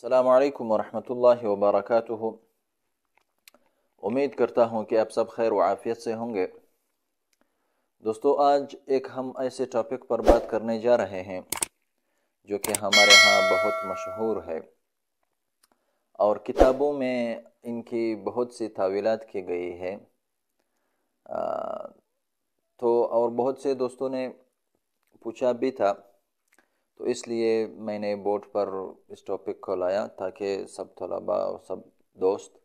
السلام علیکم ورحمۃ اللہ وبرکاتہ۔ امید کرتا ہوں کہ آپ سب خیر و عافیت سے ہوں گے۔ دوستو، آج ایک ہم ایسے ٹاپک پر بات کرنے جا رہے ہیں جو کہ ہمارے ہاں بہت مشہور ہے اور کتابوں میں ان کی بہت سی تعویلات کی گئی ہے۔ اور بہت سے دوستوں نے پوچھا بھی تھا، تو اس لیے میں نے بورڈ پر اس ٹاپک کو لایا تاکہ سب طلباء اور سب دوست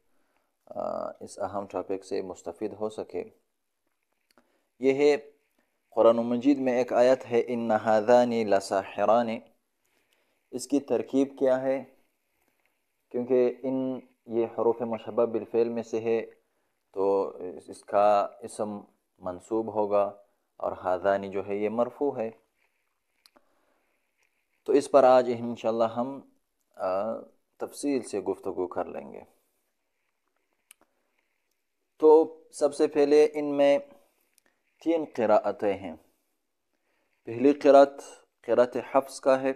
اس اہم ٹاپک سے مستفید ہو سکے۔ یہ ہے قرآن مجید میں ایک آیت ہے، ان ھذان لساحران۔ اس کی ترکیب کیا ہے؟ کیونکہ یہ حروف مشبہ بالفعل میں سے ہے، تو اس کا اسم منصوب ہوگا اور ھذان جو ہے یہ مرفوع ہے۔ تو اس پر آج انشاءاللہ ہم تفصیل سے گفتگو کر لیں گے۔ تو سب سے پہلے ان میں 3 قراءتیں ہیں۔ پہلی قراءت حفص کا ہے،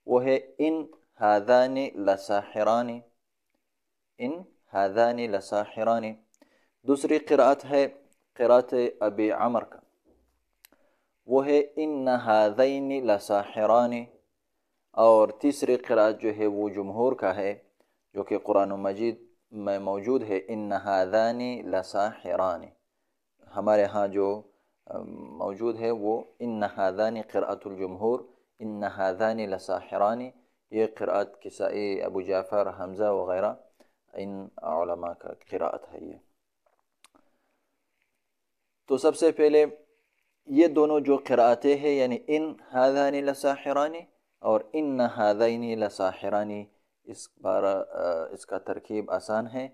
وہ ہے ان ھذان لساحران، ان ھذان لساحران۔ دوسری قراءت ہے قراءت ابی عمر کا، وہ ہے ان ھذین لساحران۔ اور تیسری قراءت جو ہے وہ جمہور کا ہے، جو کہ قرآن مجید میں موجود ہے، ان ھذان لساحران۔ ہمارے ہاں جو موجود ہے وہ ان ھذان قراءت الجمہور، ان ھذان لساحران۔ یہ قراءت کسائی، ابو جعفر، حمزہ وغیرہ ان علماء کا قراءت ہے یہ۔ تو سب سے پہلے یہ دونوں جو قراءتیں ہیں، یعنی ان ھذان لساحران اور ان ھذین لساحران، اس کا ترکیب آسان ہے۔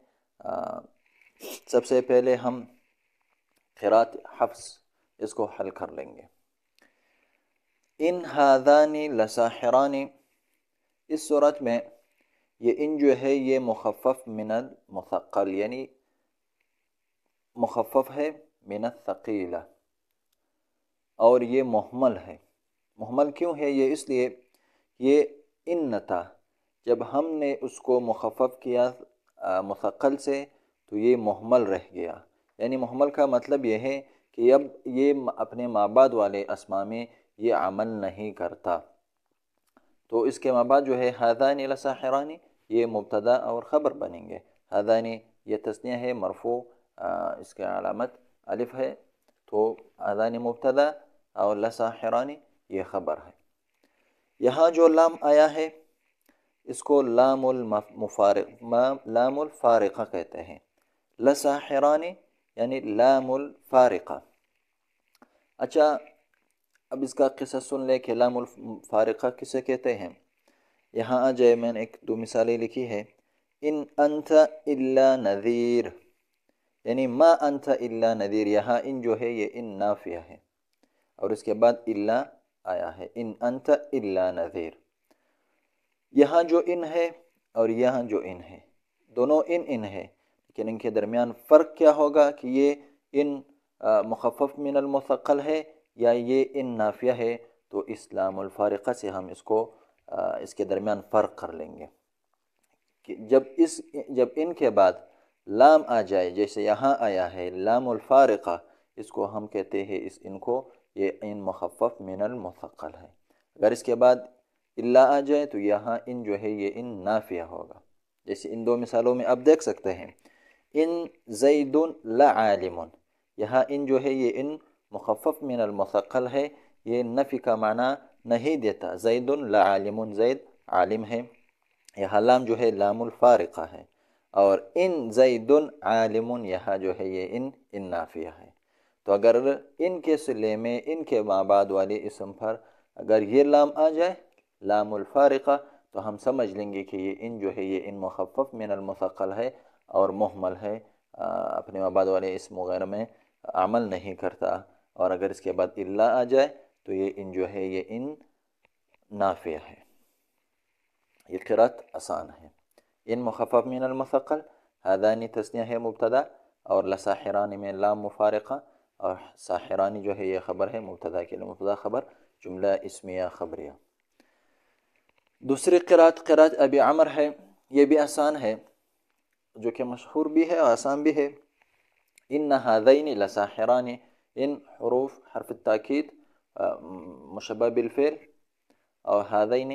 سب سے پہلے ہم قراءت حفص اس کو حل کر لیں گے۔ ان ھذان لساحران، اس صورت میں یہ ان جو ہے یہ مخفف من المثقل، یعنی مخفف ہے من الثقیلہ، اور یہ مہمل ہے۔ مہمل کیوں ہے یہ؟ اس لیے یہ ان تھا، جب ہم نے اس کو مخفف کیا مثقل سے تو یہ مہمل رہ گیا۔ یعنی مہمل کا مطلب یہ ہے کہ اب یہ اپنے ماں بعد والے اسماء میں یہ عمل نہیں کرتا۔ تو اس کے ماں بعد جو ہے ھذان لساحران، یہ مبتدا اور خبر بنیں گے۔ ھذان یہ تثنیہ ہے، مرفوع، اس کے علامت الف ہے، تو ھذان مبتدا اور لساحران یہ خبر ہے۔ یہاں جو لام آیا ہے اس کو لام الفارقہ کہتے ہیں۔ لساحران یعنی لام الفارقہ۔ اچھا، اب اس کا قصہ سن لے کہ لام الفارقہ کسے کہتے ہیں۔ یہاں آ جائے، میں نے ایک 2 مثالیں لکھی ہے۔ ان انت الا نذیر، یعنی ما انت الا نذیر۔ یہاں ان جو ہے یہ ان نافیہ ہے اور اس کے بعد الا آیا ہے، ان انت الا نذیر۔ یہاں جو ان ہے اور یہاں جو ان ہے، دونوں ان ہے، لیکن ان کے درمیان فرق کیا ہوگا کہ یہ ان مخفف من المثقل ہے یا یہ ان نافیہ ہے۔ تو اس لام الفارقہ سے ہم اس کے درمیان فرق کر لیں گے کہ جب ان کے بعد لام آ جائے، جیسے یہاں آیا ہے لام الفارقہ، اس کو ہم کہتے ہیں، اس ان کو یہ ان مخفف من المثقل ہے۔ اگر اس کے بعد الا آ جائے تو یہاں ان جو ہے یہ ان نافیہ ہوگا۔ جیسے ان 2 مثالوں میں آپ دیکھ سکتے ہیں، ان زید لعالم، یہاں ان جو ہے یہ ان مخفف من المثقل ہے، یہ نفی کا معنی نہیں دیتا۔ زید لعالم، زید عالم ہے۔ یہاں لام جو ہے لام الفارقہ ہے، اور ان زید عالم، یہاں جو ہے یہ ان نافیہ ہے۔ تو اگر ان کے صلے میں ان کے ماں بعد والے اسم پر اگر یہ لام آ جائے، لام الفارقہ، تو ہم سمجھ لیں گے کہ یہ ان جو ہے یہ ان مخفف من المثقل ہے اور مہمل ہے، اپنے ماں بعد والے اسم وغیرہ میں عمل نہیں کرتا۔ اور اگر اس کے بعد الا آ جائے تو یہ ان جو ہے یہ ان نافیہ ہے۔ یہ قراءت آسان ہے۔ ان مخفف من المثقل، ھذان تثنیہ ہے مبتدا، اور لساحران میں لام مفارقہ، اور ساحرانی جو ہے یہ خبر ہے، مبتدا کے لیے مبتدا خبر، جملہ اسمیہ خبریہ۔ دوسری قرات ابی عمر ہے، یہ بھی آسان ہے، جو کہ مشہور بھی ہے اور آسان بھی ہے. ان هذین لساحران، ان حروف حرف التاکید مشبہ بالفعل، اور هذین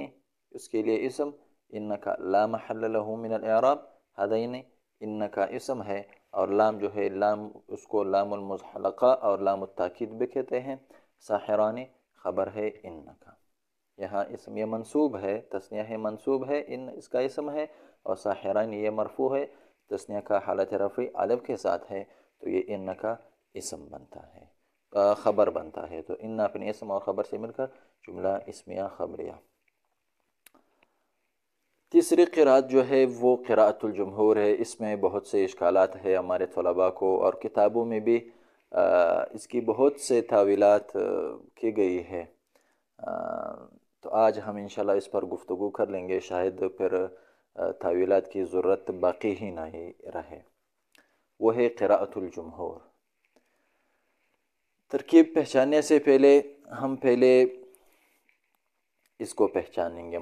اس کے لیے اسم، انکا لا محل له من الاعراب، هذین انکا اسم ہے، اور لام جو ہے لام اس کو لام المزحلقہ اور لام التاکید بھی کہتے ہیں. ساحران خبر ہے انکا، یہاں اسم یہ منصوب ہے، تثنیہ ہے منصوب ہے، ان اس کا اسم ہے، اور ساحران یہ مرفوع ہے، تثنیہ کا حالت رفع الف کے ساتھ ہے، تو یہ ان کا اسم بنتا ہے، خبر بنتا ہے. تو ان اپنے اسم اور خبر سے مل کر جملہ اسمیہ خبریہ. تیسری قرات جو ہے وہ قراءت الجمہور ہے. اس میں بہت سے اشکالات ہیں ہمارے طلباء کو، اور کتابوں میں بھی اس کی بہت سے تاویلات کی گئی ہے. تو آج ہم انشاءاللہ اس پر گفتگو کر لیں گے، شاید پھر تاویلات کی ضرورت باقی ہی نہیں رہے. وہ ہے قراءت الجمہور. ترکیب پہچاننے سے پہلے ہم اس کو پہچانیں گے.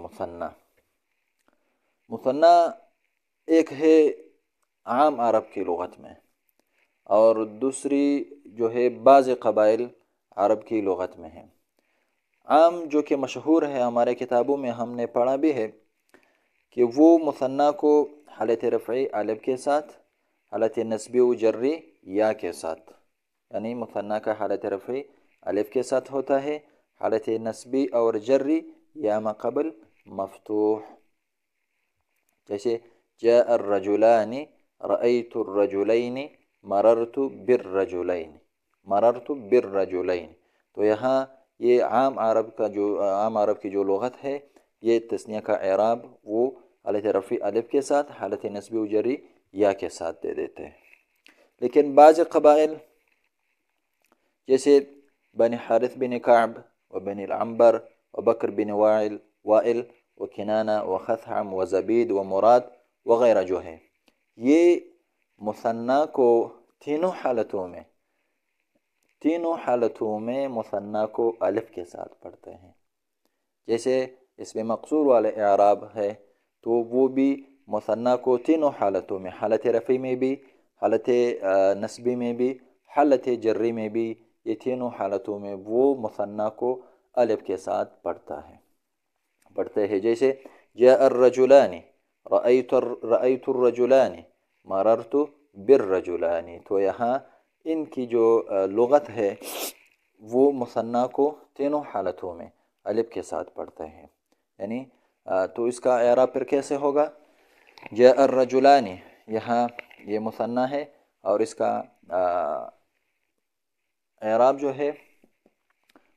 مثنیٰ ایک ہے عام عرب کی لغت میں، اور دوسری جو ہے بعض قبائل عرب کی لغت میں ہے. عام جو کہ مشہور ہے ہمارے کتابوں میں ہم نے پڑھا بھی ہے کہ وہ مثنیٰ کو حالت رفعی الف کے ساتھ، حالت نصبی و جری یا کے ساتھ، یعنی مثنیٰ کا حالت رفعی الف کے ساتھ ہوتا ہے، حالت نصبی اور جری یا ما قبل مفتوح. جیسے جاء الرجلان، رأیت الرجلین، مررت بالرجلین. تو یہاں یہ عام عرب کی جو لغت ہے، یہ تثنیہ کا اعراب وہ حالت رفع الف کے ساتھ، حالت نصبی و جری یا کے ساتھ دے دیتے ہیں. لیکن بعض قبائل جیسے بنی حارث بن کعب و بنی العنبر و بکر بن وائل و کنانہ و خثعم و زبید و مراد وغیرہ جو ہے، یہ مثنیٰ کو تینوں حالتوں میں مثنیٰ کو الف کے ساتھ پڑھتے ہیں. جیسے اس میں مقصور والے اعراب ہے تو وہ بھی مثنیٰ کو تینوں حالتوں میں، حالت رفعی میں بھی، حالت نصبی میں بھی، حالت جری میں بھی، یہ تینوں حالتوں میں وہ مثنیٰ کو الف کے ساتھ پڑھتے ہیں. جیسے جاء الرجلان، رأیت الرجلان، مررت بالرجلان. تو یہاں ان کی جو لغت ہے وہ مثنیٰ کو تینوں حالتوں میں الف کے ساتھ پڑھتے ہیں. یعنی تو اس کا اعراب پھر کیسے ہوگا؟ جاء الرجلان، یہاں یہ مثنیٰ ہے اور اس کا اعراب جو ہے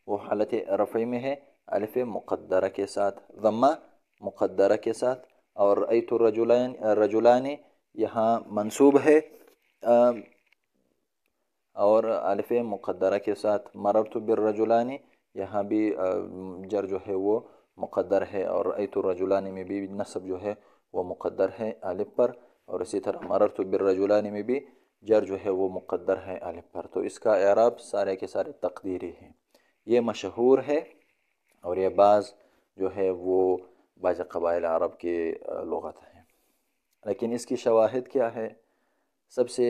وہ حالت رفعی میں ہے، الف مقدرہ کے ساتھ، ضمہ مقدرہ کے ساتھ. اور رأیت الرجلان یہاں منصوب ہے اور الف مقدرہ کے ساتھ. مررت بالرجلان یہاں بھی جر جو ہے وہ مقدر ہے، اور رأیت الرجلان میں بھی نصب جو ہے وہ مقدر ہے الف پر، اور اسی طرح مررت بالرجلان میں بھی جر جو ہے وہ مقدر ہے الف پر. تو اس کا اعراب سارے کے سارے تقدیری ہیں. یہ مشہور ہے، اور یہ بعض جو ہے وہ بعض قبائل عرب کی لغت ہے. لیکن اس کی شواہد کیا ہے؟ سب سے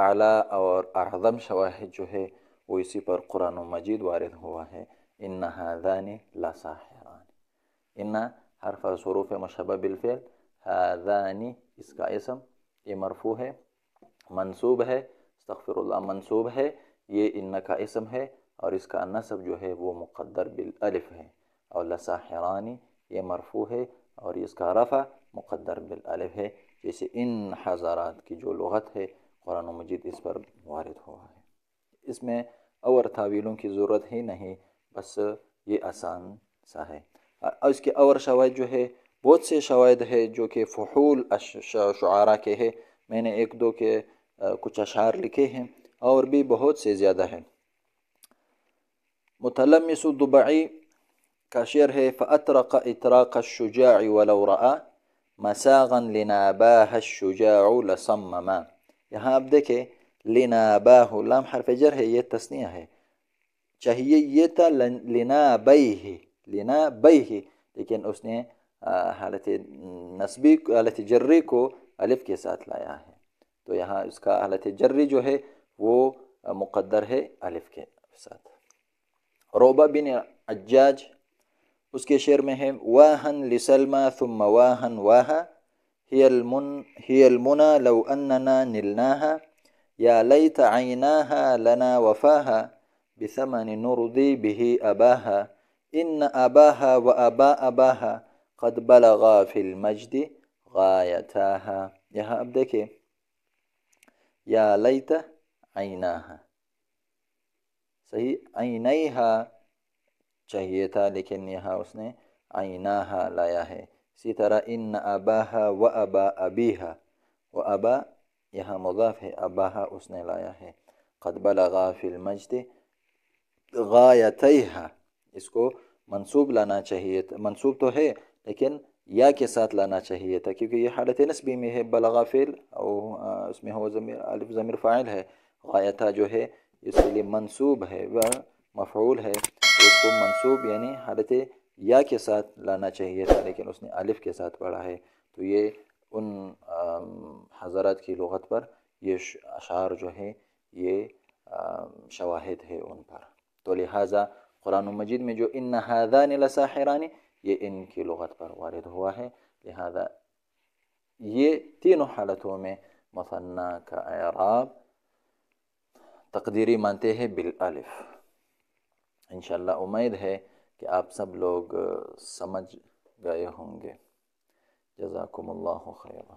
اعلیٰ اور اعظم شواہد جو ہے وہ اسی پر قرآن مجید وارد ہوا ہے. ان هذان لساحران. ان حرف حروف مشبہ بالفعل، هذان اس کا اسم، یہ مرفوع ہے، منصوب ہے، استغفر اللہ، منصوب ہے، یہ ان کا اسم ہے، اور اس کا نصب جو ہے وہ مقدر بالالف ہے. اور لساحران یہ مرفوع ہے اور اس کا رفع مقدر بالالف ہے. جیسے ان حضرات کی جو لغت ہے قرآن مجید اس پر وارد ہوا ہے. اس میں اور تعویلوں کی ضرورت ہی نہیں، بس یہ آسان سا ہے. اور اس کے اور شواہد جو ہے، بہت سے شواہد ہے جو کہ فحول شعراء کے ہے. میں نے ایک دو کے کچھ اشعار لکھے ہیں، اور بھی بہت سے زیادہ ہیں. متلمس الضبعی کا شعر ہے فأطرق اطراق الشجاع ولو رأى مساغا لناباہ الشجاع لصمما. یہاں آپ دیکھیں لناباہ، لام حرف جر ہے، یہ تثنیہ ہے، چاہیے یہ تھا لنابیہ، لیکن اس نے حالت نسبی حالت جری کو الف کے ساتھ لایا ہے، تو یہاں اس کا حالت جری جو ہے وہ مقدر ہے الف کے ساتھ۔ روبہ بن عجاج اس کے شعر میں ہے واہن لسلما ثم واہن واہا هي المنى لو أننا نلناها يا ليت عيناها لنا وفاها بثمن نرضي به أباها إن أباها وأبا أباها قد بلغا في المجد غايتاها۔ یہاں اب دیکھیں یا لیت عیناها، صحیح عینیہا چاہیے تھا لیکن یہاں اس نے عیناہا لایا ہے۔ اسی طرح ان اباہا و ابا ابیہا، و ابا یہاں مضاف ہے، اباہا اس نے لایا ہے۔ قد بلغا فی المجد غایتیہا، اس کو منصوب لانا چاہیے تھا، منصوب تو ہے لیکن یا کے ساتھ لانا چاہیے تھا کیونکہ یہ حالت نسبی میں ہے، بلغا فعل او اس میں ہو ضمیر الف ضمیر فاعل ہے، غایتہ جو ہے اس کے لیے منصوب ہے و مفعول ہے، تو اس کو منصوب یعنی حالت یا کے ساتھ لانا چاہیے تھا لیکن اس نے الف کے ساتھ پڑھا ہے۔ تو یہ ان حضرات کی لغت پر یہ اشعار جو ہے یہ شواہد ہے ان پر، تو لہٰذا قرآن مجید میں جو ان ھذان لساحران یہ ان کی لغت پر وارد ہوا ہے، لہذا یہ تینوں حالتوں میں مثنیٰ کا اعراب تقدیری مانتے ہیں بالالف۔ انشاءاللہ امید ہے کہ آپ سب لوگ سمجھ گئے ہوں گے۔ جزاکم اللہ خیرا۔